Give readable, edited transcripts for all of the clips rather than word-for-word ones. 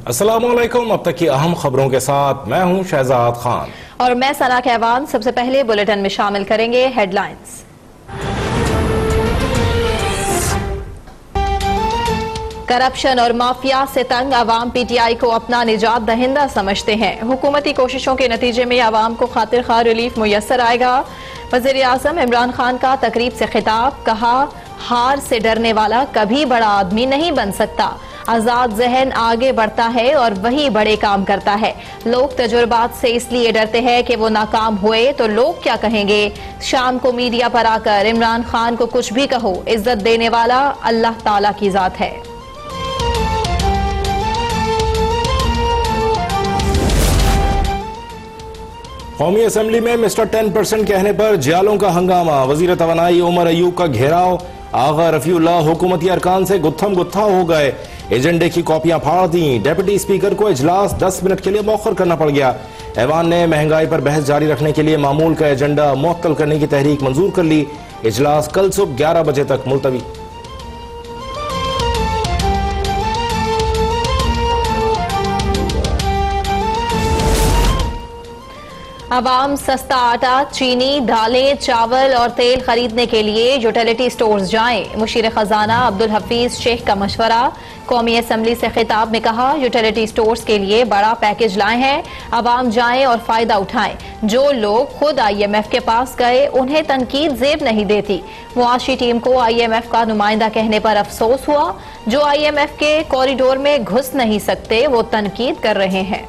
अस्सलामुअलैकुम। अब तक की अहम खबरों के साथ मैं हूं शहजाद खान और मैं सना कहवान। सबसे पहले बुलेटिन में शामिल करेंगे हेडलाइंस। करप्शन और माफिया से तंग अवाम पीटीआई को अपना निजात दहिंदा समझते हैं। हुकूमती कोशिशों के नतीजे में अवाम को खातिर खा रिलीफ मुयस्सर आएगा। वज़ीर आज़म इमरान खान का तकरीब से खिताब, कहा हार से डरने वाला कभी बड़ा आदमी नहीं बन सकता। आजाद जहन आगे बढ़ता है और वही बड़े काम करता है। लोग तजुर्बात से इसलिए डरते हैं कि वो नाकाम हुए तो लोग क्या कहेंगे। शाम को मीडिया पर आकर इमरान खान को कुछ भी कहो, इज्जत देने वाला अल्लाह ताला की जात है। कौमी असम्बली में मिस्टर 10% कहने पर जियालों का हंगामा। वजीर तवानाई उमर अयूब का घेराव। आगा रफीउल्लाह हुकूमती अरकान से गुत्थम गुत्था हो गए। एजेंडे की कॉपियां फाड़ दी। डेप्यूटी स्पीकर को इजलास 10 मिनट के लिए मौखर करना पड़ गया। ऐवान ने महंगाई पर बहस जारी रखने के लिए मामूल का एजेंडा मुअत्तल करने की तहरीक मंजूर कर ली। इजलास कल सुबह 11 बजे तक मुलतवी। अवाम सस्ता आटा, चीनी, दालें, चावल और तेल खरीदने के लिए यूटिलिटी स्टोर्स जाएं। मुशीर खजाना अब्दुल हफीज शेख का मशवरा। कौमी असम्बली से खिताब में कहा, यूटिलिटी स्टोर्स के लिए बड़ा पैकेज लाए हैं, अवाम जाएं और फायदा उठाएं। जो लोग खुद IMF के पास गए उन्हें तनकीद जेब नहीं देती। मुआशी टीम को IMF का नुमाइंदा कहने पर अफसोस हुआ। जो IMF के कॉरिडोर में घुस नहीं सकते वो तनकीद कर रहे हैं।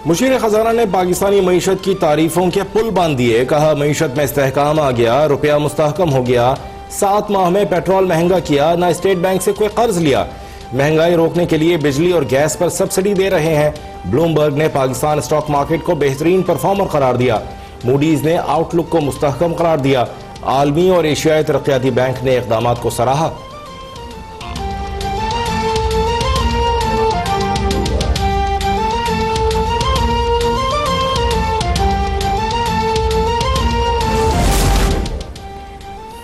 मुशीर खजाना ने पाकिस्तानी मईशत की तारीफों के पुल बांध दिए। कहा मईशत में इस्तेहकाम आ गया, रुपया मुस्तहकम हो गया। 7 माह में पेट्रोल महंगा किया, ना स्टेट बैंक से कोई कर्ज लिया। महंगाई रोकने के लिए बिजली और गैस पर सब्सिडी दे रहे हैं। ब्लूमबर्ग ने पाकिस्तान स्टॉक मार्केट को बेहतरीन परफॉर्मर करार दिया। मूडीज ने आउटलुक को मुस्तहकम करार दिया। आलमी और एशियाई तरक्याती बैंक ने इकदामात को सराहा।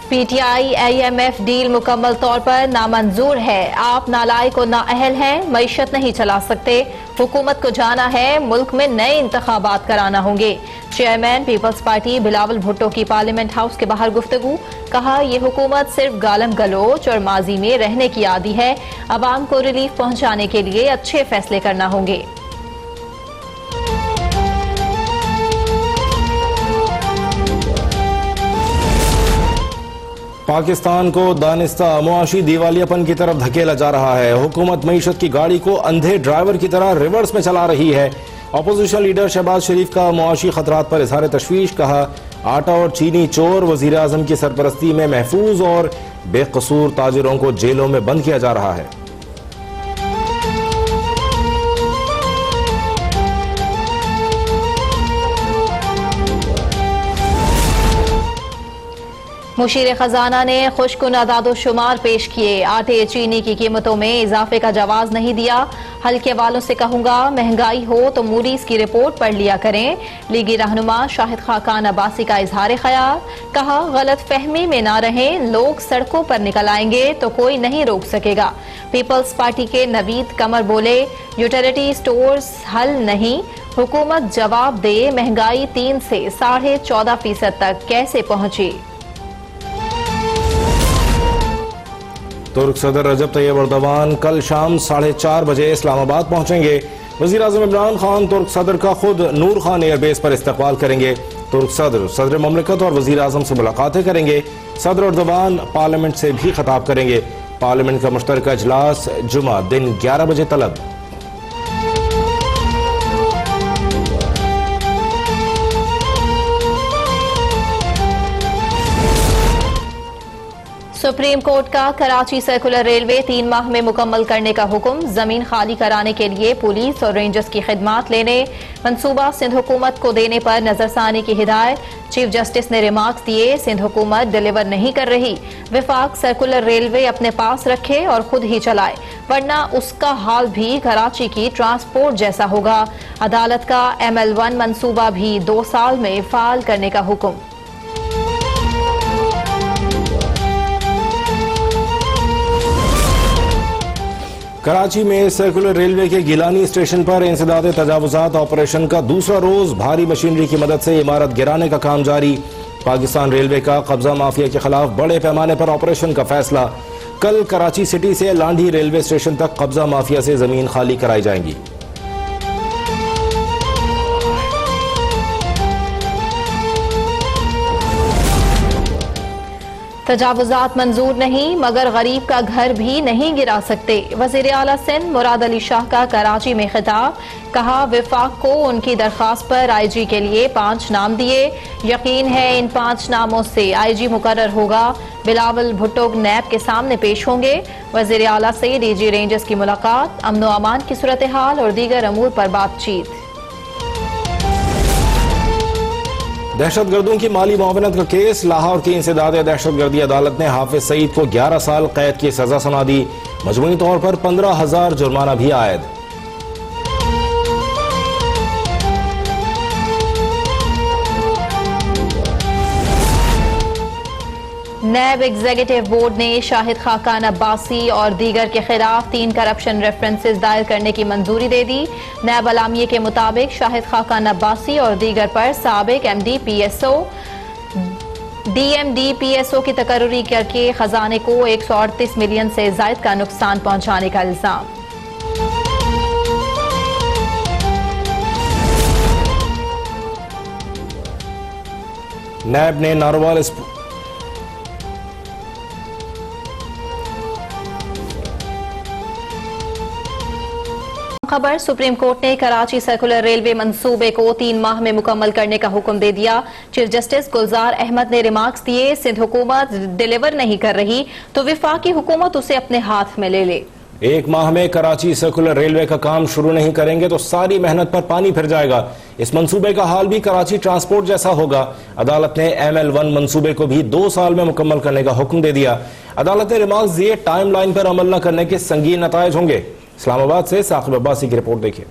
पीटीआई IMF डील मुकम्मल तौर पर नामंजूर है। आप नालायक और नाअहल हैं, मईशत नहीं चला सकते। हुकूमत को जाना है, मुल्क में नए इंतखाबात कराना होंगे। Chairman people's party Bilawal Bhutto की पार्लियामेंट हाउस के बाहर गुफ्तगू। कहा यह हुकूमत सिर्फ गालम गलोच और माजी में रहने की आदी है। अवाम को रिलीफ पहुंचाने के लिए अच्छे फैसले करना होंगे। पाकिस्तान को दानिस्ता मुआशी दिवालियापन की तरफ धकेला जा रहा है। हुकूमत मईशत की गाड़ी को अंधे ड्राइवर की तरह रिवर्स में चला रही है। अपोजिशन लीडर शहबाज शरीफ का मुआशी खतरात पर इजहार तशवीश। कहा आटा और चीनी चोर वजीर आजम की सरपरस्ती में महफूज और बेकसूर ताजिरों को जेलों में बंद किया जा रहा है। मुशीर खजाना ने खुशकुन अदादो शुमार पेश किए। आटे चीनी की कीमतों में इजाफे का जवाब नहीं दिया। हल्के वालों से कहूंगा महंगाई हो तो मूडीज की रिपोर्ट पढ़ लिया करें। लीगी रहनुमा शाहिद खाकान अब्बासी का इजहार ख्याल। कहा गलत फहमी में ना रहें, लोग सड़कों पर निकल आएंगे तो कोई नहीं रोक सकेगा। पीपल्स पार्टी के नवीद कमर बोले यूटिलिटी स्टोर्स हल नहीं, हुकूमत जवाब दे महंगाई 3 से 14.5% तक कैसे पहुंची। तुर्क सदर रजब तैयब अर्दवान कल शाम 4:30 बजे इस्लामाबाद पहुंचेंगे। वजीर आजम इमरान खान तुर्क सदर का खुद नूर खान एयरबेस पर इस्तकबाल करेंगे। तुर्क सदर ममलिकत और वजीर आजम से मुलाकातें करेंगे। सदर अर्दवान पार्लियामेंट से भी खिताब करेंगे। पार्लियामेंट का मुश्तरका इजलास जुमा दिन 11 बजे तलब। सुप्रीम कोर्ट का कराची सर्कुलर रेलवे 3 माह में मुकम्मल करने का हुक्म। जमीन खाली कराने के लिए पुलिस और रेंजर्स की खिदमात लेने मंसूबा सिंध हुकूमत को देने पर नजरसानी की हिदायत। चीफ जस्टिस ने रिमार्क्स दिए, सिंध हुकूमत डिलीवर नहीं कर रही। विफाक सर्कुलर रेलवे अपने पास रखे और खुद ही चलाए, वरना उसका हाल भी कराची की ट्रांसपोर्ट जैसा होगा। अदालत का ML1 मंसूबा भी 2 साल में फाल करने का हुक्म। कराची में सर्कुलर रेलवे के गिलानी स्टेशन पर इंसदाद तजावुजात ऑपरेशन का दूसरा रोज भारी मशीनरी की मदद से इमारत गिराने का काम जारी। पाकिस्तान रेलवे का कब्जा माफिया के खिलाफ बड़े पैमाने पर ऑपरेशन का फैसला। कल कराची सिटी से लांढी रेलवे स्टेशन तक कब्जा माफिया से जमीन खाली कराई जाएंगी। तजावुजात मंजूर नहीं मगर गरीब का घर भी नहीं गिरा सकते। वजीर आला सिंध मुराद अली शाह का कराची में खिताब। कहा विफाक को उनकी दरख्वास्त पर IG के लिए 5 नाम दिए। यकीन है इन 5 नामों से IG मुकर्रर होगा। बिलावल भुट्टो नैब के सामने पेश होंगे। वजीर आला से DG रेंजर्स की मुलाकात, अमन व अमान की सूरत हाल और दीगर अमूर पर बातचीत। दहशतगर्दों की माली मुआवनत का केस। लाहौर की इंसदाद दहशतगर्दी अदालत ने हाफिज सईद को 11 साल कैद की सजा सुना दी। मजमूई तौर पर 15,000 जुर्माना भी आयद। नैब एग्जीक्यूटिव बोर्ड ने शाहिद खाकान अब्बासी और दीगर के खिलाफ 3 करप्शन रेफरेंसेस दायर करने की मंजूरी दे दी। नैब अलामिये के मुताबिक शाहिद खाकान अब्बासी और दीगर पर साबिक MD PSO DMD PSO की तकर्री करके खजाने को 138 मिलियन से जायद का नुकसान पहुंचाने का इल्जाम। नैब ने नारोवाल खबर। सुप्रीम कोर्ट ने कराची सर्कुलर रेलवे मंसूबे को 3 माह में मुकम्मल करने का हुक्म दे दिया। चीफ जस्टिस गुलजार अहमद ने रिमार्क्स दिए, सिंध हुकूमत डिलीवर नहीं कर रही तो वफाकी हुकूमत उसे अपने हाथ में ले ले। 1 माह में कराची सर्कुलर रेलवे का काम शुरू नहीं करेंगे तो सारी मेहनत पर पानी फिर जाएगा। इस मंसूबे का हाल भी कराची ट्रांसपोर्ट जैसा होगा। अदालत ने ML1 मंसूबे को भी 2 साल में मुकम्मल करने का हुक्म दे दिया। अदालत ने रिमार्क्स दिए, टाइम लाइन पर अमल न करने के संगीन नतायज होंगे। इस्लामाबाद से साकिब अब्बासी की रिपोर्ट देखिए।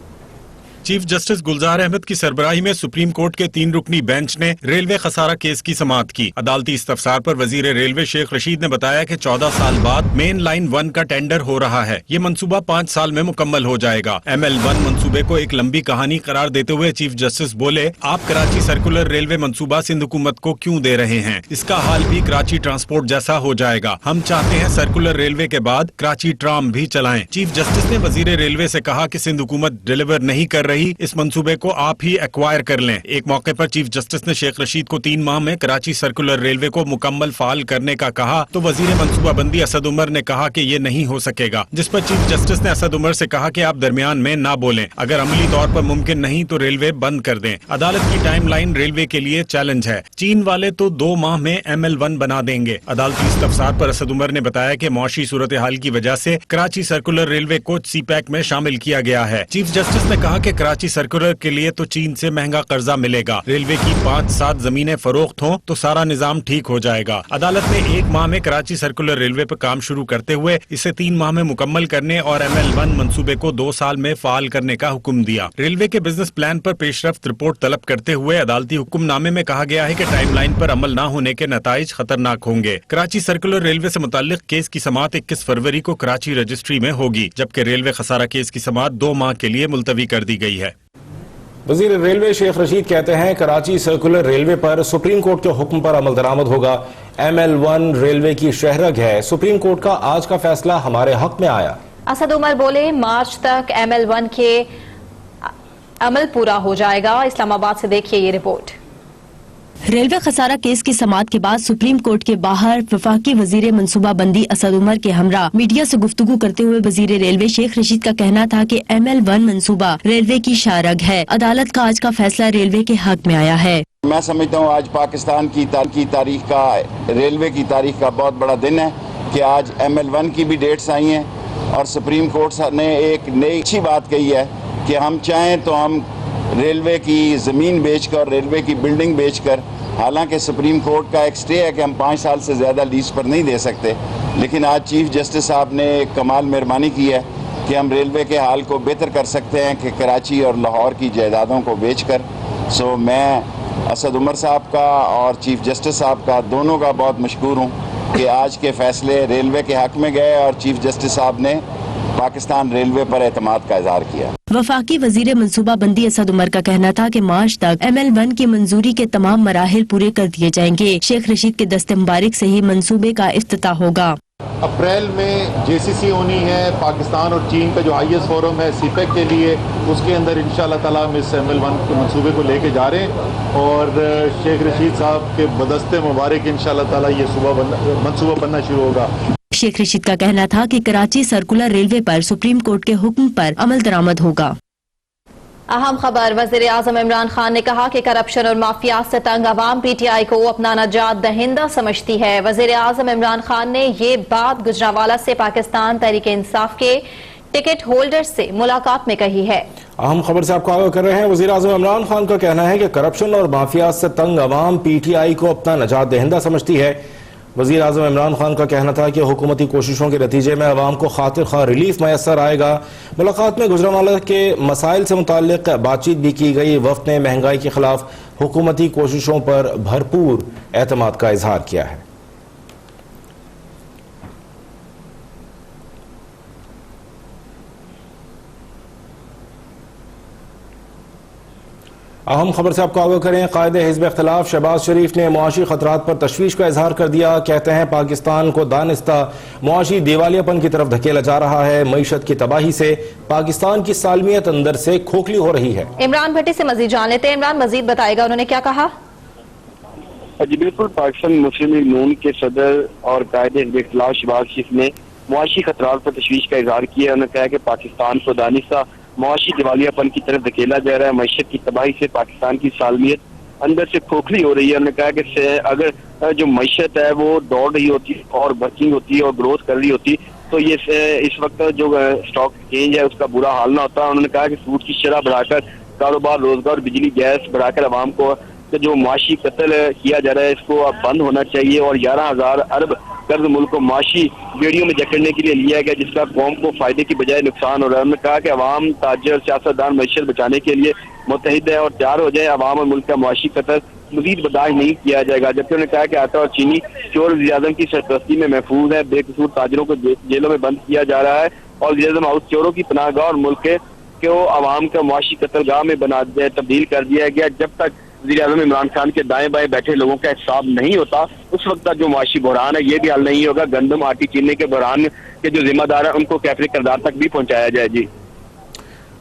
चीफ जस्टिस गुलजार अहमद की सरबराही में सुप्रीम कोर्ट के 3 रुकनी बेंच ने रेलवे खसारा केस की समाअत की। अदालती इस्तफसार पर वजीर रेलवे शेख रशीद ने बताया कि 14 साल बाद मेन लाइन 1 का टेंडर हो रहा है। ये मंसूबा 5 साल में मुकम्मल हो जाएगा। ML1 मंसूबे को एक लंबी कहानी करार देते हुए चीफ जस्टिस बोले, आप कराची सर्कुलर रेलवे मंसूबा सिंध हुकूमत को क्यों दे रहे हैं? इसका हाल भी कराची ट्रांसपोर्ट जैसा हो जाएगा। हम चाहते हैं सर्कुलर रेलवे के बाद कराची ट्राम भी चलाएं। चीफ जस्टिस ने वजीर रेलवे से कहा कि सिंध हुकूमत डिलीवर नहीं कर रही, इस मंसूबे को आप ही एक्वायर कर लें। एक मौके पर चीफ जस्टिस ने शेख रशीद को 3 माह में कराची सर्कुलर रेलवे को मुकम्मल फाल करने का कहा तो वजीर मंसूबाबंदी असद उमर ने कहा कि ये नहीं हो सकेगा, जिस पर चीफ जस्टिस ने असद उमर से कहा कि आप दरमियान में ना बोलें, अगर अमली तौर पर मुमकिन नहीं तो रेलवे बंद कर दें। अदालत की टाइमलाइन रेलवे के लिए चैलेंज है। चीन वाले तो 2 माह में ML1 बना देंगे। अदालती इस्तफसार पर असद उमर ने बताया कि मौशी सूरत हाल की वजह से कराची सर्कुलर रेलवे को CPEC में शामिल किया गया है। चीफ जस्टिस ने कहा कि कराची सर्कुलर के लिए तो चीन से महंगा कर्जा मिलेगा। रेलवे की 5-7 जमीनें फरोख्त हों तो सारा निजाम ठीक हो जाएगा। अदालत ने 1 माह में कराची सर्कुलर रेलवे पर काम शुरू करते हुए इसे 3 माह में मुकम्मल करने और ML1 मंसूबे को 2 साल में फाल करने का हुक्म दिया। रेलवे के बिजनेस प्लान पर पेशरफ्त रिपोर्ट तलब करते हुए अदालती हुक्मनामे में कहा गया है कि टाइमलाइन पर अमल न होने के नताइज खतरनाक होंगे। कराची सर्कुलर रेलवे से मुताल्लिक केस की समाअत 21 फरवरी को कराची रजिस्ट्री में होगी, जबकि रेलवे खसारा केस की समाअत 2 माह के लिए मुलतवी कर दी गई है। वजीर रेलवे शेख रशीद कहते हैं कराची सर्कुलर रेलवे पर सुप्रीम कोर्ट के हुक्म पर अमल दरामद होगा। ML1 रेलवे की शहरग है। सुप्रीम कोर्ट का आज का फैसला हमारे हक में आया। असद उमर बोले, मार्च तक ML1 के अमल पूरा हो जाएगा। इस्लामाबाद से देखिए ये रिपोर्ट। रेलवे खसारा केस की समाअत के बाद सुप्रीम कोर्ट के बाहर वफाकी वजीर मनसूबाबंदी असद उमर के हमरा मीडिया से गुफ्तगू करते हुए वजीर रेलवे शेख रशीद का कहना था कि ML1 मंसूबा रेलवे की शारग है। अदालत का आज का फैसला रेलवे के हक में आया है। मैं समझता हूँ आज पाकिस्तान की तारीख का, रेलवे की तारीख का बहुत बड़ा दिन है कि आज ML1 की भी डेट्स आई हैं और सुप्रीम कोर्ट ने एक नई अच्छी बात कही है कि हम चाहें तो हम रेलवे की ज़मीन बेचकर, रेलवे की बिल्डिंग बेचकर, हालांकि सुप्रीम कोर्ट का एक स्टे है कि हम 5 साल से ज़्यादा लीज पर नहीं दे सकते, लेकिन आज चीफ जस्टिस साहब ने एक कमाल मेहरबानी की है कि हम रेलवे के हाल को बेहतर कर सकते हैं कि कराची और लाहौर की जायदादों को बेचकर। सो मैं असद उमर साहब का और चीफ जस्टिस साहब का दोनों का बहुत मशकूर हूँ कि आज के फैसले रेलवे के हक में गए और चीफ जस्टिस साहब ने पाकिस्तान रेलवे पर एतमाद का इजहार किया। वफाकी वजीर मनसूबा बंदी असद उमर का कहना था कि मार्च तक ML1 की मंजूरी के तमाम मराहिल पूरे कर दिए जाएंगे। शेख रशीद के दस्ते मुबारक से ही मंसूबे का इफ्तिताह होगा। अप्रैल में JCC होनी है, पाकिस्तान और चीन का जो हाईएस्ट फोरम है CPEC के लिए, उसके अंदर इंशाअल्लाह ताला हम इस ML1 के मंसूबे को लेके जा रहे हैं और शेख रशीद साहब के बदस्ते मुबारक इंशाअल्लाह ताला ये मंसूबा बनना शुरू होगा। शेख रशीद का कहना था कि कराची सर्कुलर रेलवे पर सुप्रीम कोर्ट के हुक्म पर अमल दरामद होगा। अहम खबर, वज़ीर आज़म इमरान खान ने कहा कि करप्शन और माफिया से तंग अवाम PTI को अपना नजात दहिंदा समझती है। वज़ीर आज़म इमरान खान ने ये बात गुजरावाला से पाकिस्तान तहरीक इंसाफ के टिकट होल्डर से मुलाकात में कही है। अहम खबर से आपको आगाह कर रहे हैं। वज़ीर आज़म इमरान खान का कहना है कि करप्शन और माफिया से तंग अवाम PTI को अपना नजात दहिंदा समझती है। वज़ीर आज़म इमरान खान का कहना था कि हुकूमती कोशिशों के नतीजे में अवाम को खातिर खा रिलीफ मैसर आएगा। मुलाकात में गुजरांवाला के मसाइल से मुताल्लिक बातचीत भी की गई। वफ़द ने महंगाई के खिलाफ हुकूमती कोशिशों पर भरपूर एतमाद का इजहार किया है। अहम खबर से आपको आगाह करें। कायदे हिज़्ब इख्तिलाफ शहबाज शरीफ ने मुआशी खतरात पर तशवीश का इजहार कर दिया। कहते हैं पाकिस्तान को दानिस्ता मुआशी दिवालियापन की तरफ धकेला जा रहा है। मईशत की तबाही से पाकिस्तान की सालमियत अंदर से खोखली हो रही है। इमरान भट्टी से मजीद जान लेते हैं। इमरान मजीद बताएगा उन्होंने क्या कहा। जी बिल्कुल, पाकिस्तान मुस्लिम लीग नून के सदर और कायदे हिज़्ब इख्तिलाफ शहबाज शरीफ ने मुआशी खतरात पर तशवीश का इजहार किया। उन्होंने कहा कि पाकिस्तान को दानिस्ता मुआशी दिवालियापन की तरफ धकेला जा रहा है। मईशत की तबाही से पाकिस्तान की सालमियत अंदर से खोखली हो रही है। उन्होंने कहा कि अगर जो मईशत है वो दौड़ रही होती और वर्किंग होती और ग्रोथ कर रही होती तो ये इस वक्त जो स्टॉक एक्सचेंज है उसका बुरा हाल ना होता। उन्होंने कहा कि सूद की शरह बढ़ाकर कारोबार, रोजगार, बिजली, गैस बढ़ाकर अवाम को जो मुआशी कत्ल किया जा रहा है इसको अब बंद होना चाहिए और 11,000 अरब कर्ज मुल्क को मुआशी बेड़ियों में जकड़ने के लिए लिया गया जिसका कौम को फायदे की बजाय नुकसान हो रहा है। उन्होंने कहा कि अवाम, ताजर, सियासतदान मईशत बचाने के लिए मुतहिद है और तैयार हो जाए। अवाम और मुल्क का मुआशी कत्ल मजीद बर्दाश्त नहीं किया जाएगा। जबकि उन्होंने कहा कि आटा और चीनी चोर वज़ीर आज़म की सरपरस्ती में महफूज है। बेकसूर ताजरों को जेलों में बंद किया जा रहा है और वज़ीर आज़म हाउस चोरों की पनाहगाह और मुल्क को अवाम का मुआशी कत्लगाह में तब्दील कर दिया गया। जब तक वज़ीर आज़म इमरान खान के दाएं बाएं बैठे लोगों का हिसाब नहीं होता उस वक्त का जो मुआशी बहरान है ये भी हल नहीं होगा। गंदम, आटी, चीनी के बहरान के जो जिम्मेदार है उनको कैफरे किरदार तक भी पहुंचाया जाए। जी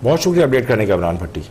बहुत शुक्रिया अपडेट करने का इमरान भट्टी।